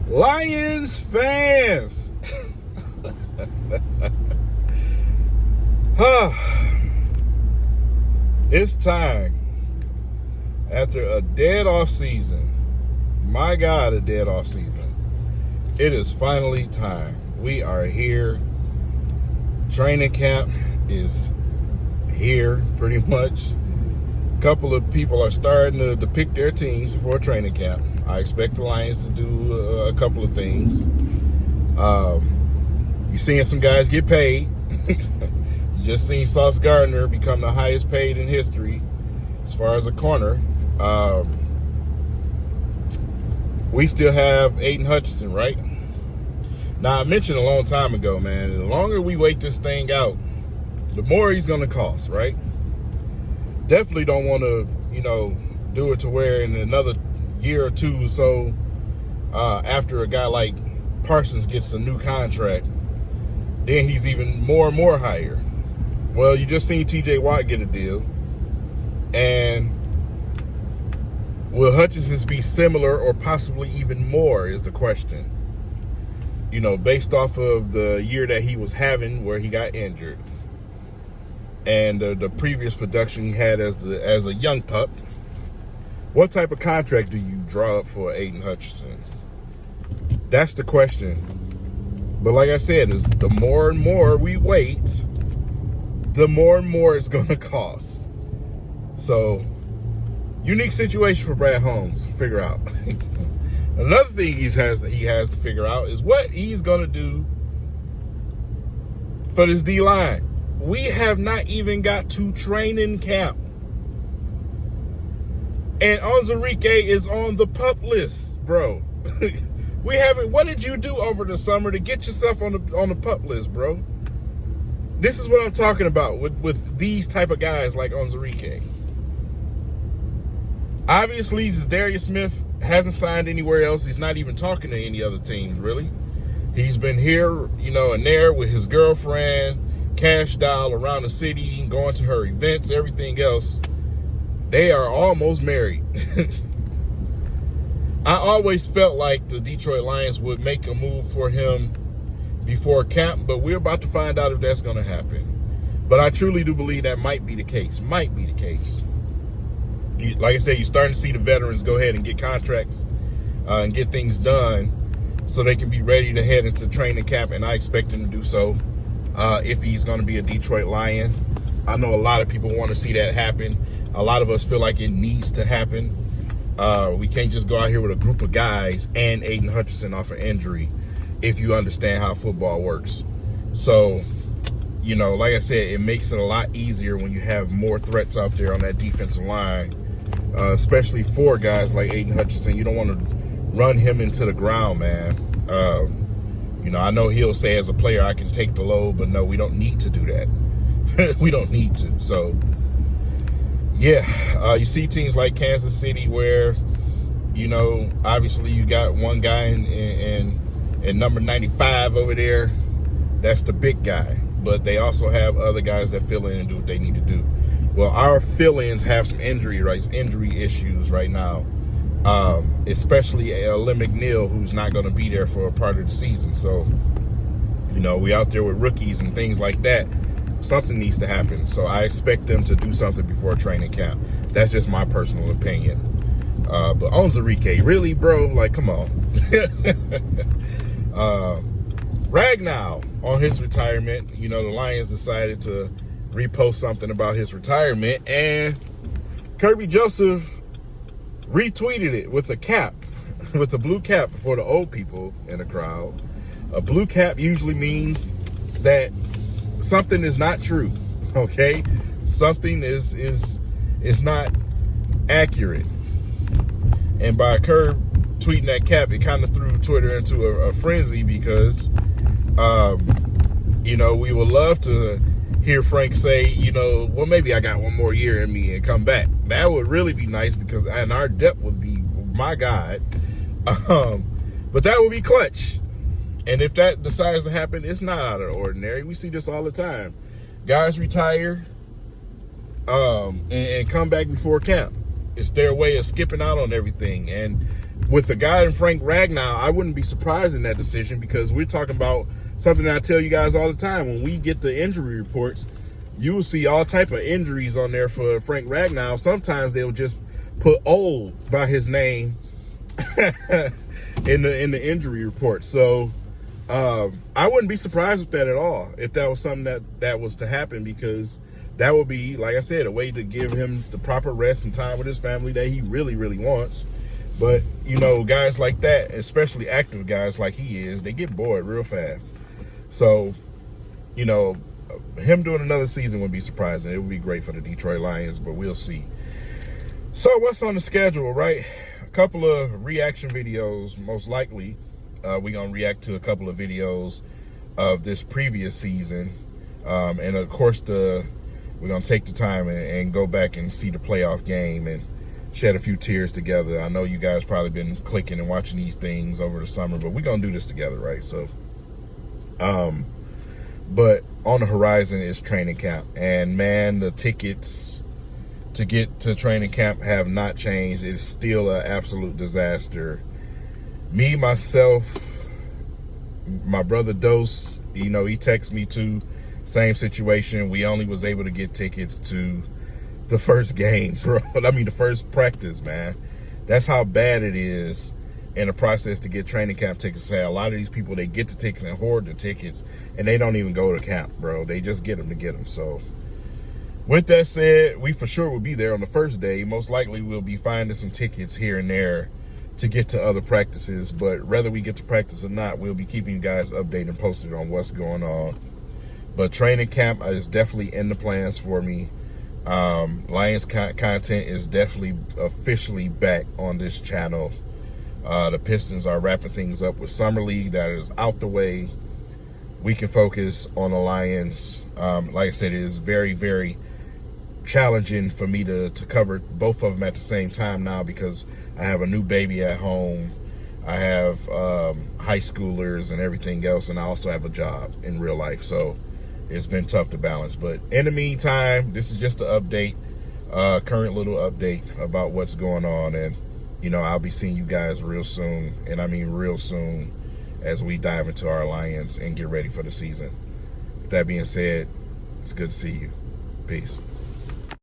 Lions fans. It's time. After a dead off season, my God, a dead off season, it is finally time. We are here. Training camp is here pretty much. A couple of people are starting to pick their teams before training camp. I expect the Lions to do a couple of things. You're seeing some guys get paid. You just seen Sauce Gardner become the highest paid in history as far as a corner. We still have Aiden Hutchinson, right? Now, I mentioned a long time ago, man, the longer we wait this thing out, the more he's going to cost, right? Definitely don't want to, do it to where in another year or two or so, after a guy like Parsons gets a new contract, then he's even more and more higher. Well, you just seen TJ Watt get a deal. And will Hutchinson be similar or possibly even more is the question. Based off of the year that he was having where he got injured and the previous production he had as a young pup. What type of contract do you draw up for Aiden Hutchinson? That's the question. But like I said, is the more and more we wait, the more and more it's going to cost. So, unique situation for Brad Holmes to figure out. Another thing he has to figure out is what he's going to do for this D-line. We have not even got to training camp. And Onwuzurike is on the PUP list, bro. We haven't. What did you do over the summer to get yourself on the PUP list, bro? This is what I'm talking about with these type of guys like Onwuzurike. Obviously, Darius Smith hasn't signed anywhere else. He's not even talking to any other teams, really. He's been here, and there with his girlfriend, cash doll around the city, going to her events, everything else. They are almost married. I always felt like the Detroit Lions would make a move for him before camp, but we're about to find out if that's going to happen. But I truly do believe that might be the case. Might be the case. Like I said, you're starting to see the veterans go ahead and get contracts and get things done so they can be ready to head into training camp, and I expect him to do so if he's going to be a Detroit Lion. I know a lot of people want to see that happen. A lot of us feel like it needs to happen. We can't just go out here with a group of guys and Aiden Hutchinson off an injury if you understand how football works. So, like I said, it makes it a lot easier when you have more threats out there on that defensive line, especially for guys like Aiden Hutchinson. You don't want to run him into the ground, man. I know he'll say as a player, I can take the load, but no, we don't need to do that. We don't need to. So, yeah, you see teams like Kansas City where, obviously you got one guy in number 95 over there. That's the big guy. But they also have other guys that fill in and do what they need to do. Well, our fill-ins have some injury issues right now, especially Lim McNeil, who's not going to be there for a part of the season. So, we out there with rookies and things like that. Something needs to happen. So I expect them to do something before training camp. That's just my personal opinion. But Onwuzurike, really, bro? Like, come on. Ragnow on his retirement, the Lions decided to repost something about his retirement, and Kirby Joseph retweeted it with a cap, with a blue cap for the old people in the crowd. A blue cap usually means that something is not true, okay? Something is not accurate. And by Kirby tweeting that cap, it kind of threw Twitter into a frenzy because, we would love to hear Frank say, well, maybe I got one more year in me and come back. That would really be nice and our depth would be, my God. But that would be clutch. And if that decides to happen, it's not out of the ordinary. We see this all the time. Guys retire and come back before camp. It's their way of skipping out on everything. And with a guy in Frank Ragnow, I wouldn't be surprised in that decision, because we're talking about something that I tell you guys all the time. When we get the injury reports, you will see all type of injuries on there for Frank Ragnow. Sometimes they'll just put old by his name in the injury report. So I wouldn't be surprised with that at all, if that was something that was to happen, because that would be, like I said, a way to give him the proper rest and time with his family that he really, really wants. But, you know, guys like that, especially active guys like he is, they get bored real fast. So, you know, him doing another season would be surprising. It would be great for the Detroit Lions, but we'll see. So what's on the schedule, right? A couple of reaction videos, most likely. We're going to react to a couple of videos of this previous season. And, of course, we're going to take the time and go back and see the playoff game and shed a few tears together. I know you guys probably been clicking and watching these things over the summer, but we're going to do this together, right? So, but on the horizon is training camp. And, man, the tickets to get to training camp have not changed. It's still an absolute disaster. Me, myself, my brother Dose, you know, he texted me too. Same situation. We only was able to get tickets to the first game, bro. I mean, the first practice, man. That's how bad it is in the process to get training camp tickets. Say a lot of these people, they get the tickets and hoard the tickets, and they don't even go to camp, bro. They just get them to get them. So with that said, we for sure will be there on the first day. Most likely we'll be finding some tickets here and there to get to other practices. But whether we get to practice or not, we'll be keeping you guys updated and posted on what's going on. But training camp is definitely in the plans for me. Lions content is definitely officially back on this channel. The Pistons are wrapping things up with Summer League. That is out the way. We can focus on the Lions. Like I said, it is very, very challenging for me to cover both of them at the same time now, because I have a new baby at home. I have high schoolers and everything else, and I also have a job in real life. So it's been tough to balance. But in the meantime, this is just an update, current little update about what's going on. And, you know, I'll be seeing you guys real soon, and I mean real soon, as we dive into our Lions and get ready for the season. With that being said, it's good to see you. Peace.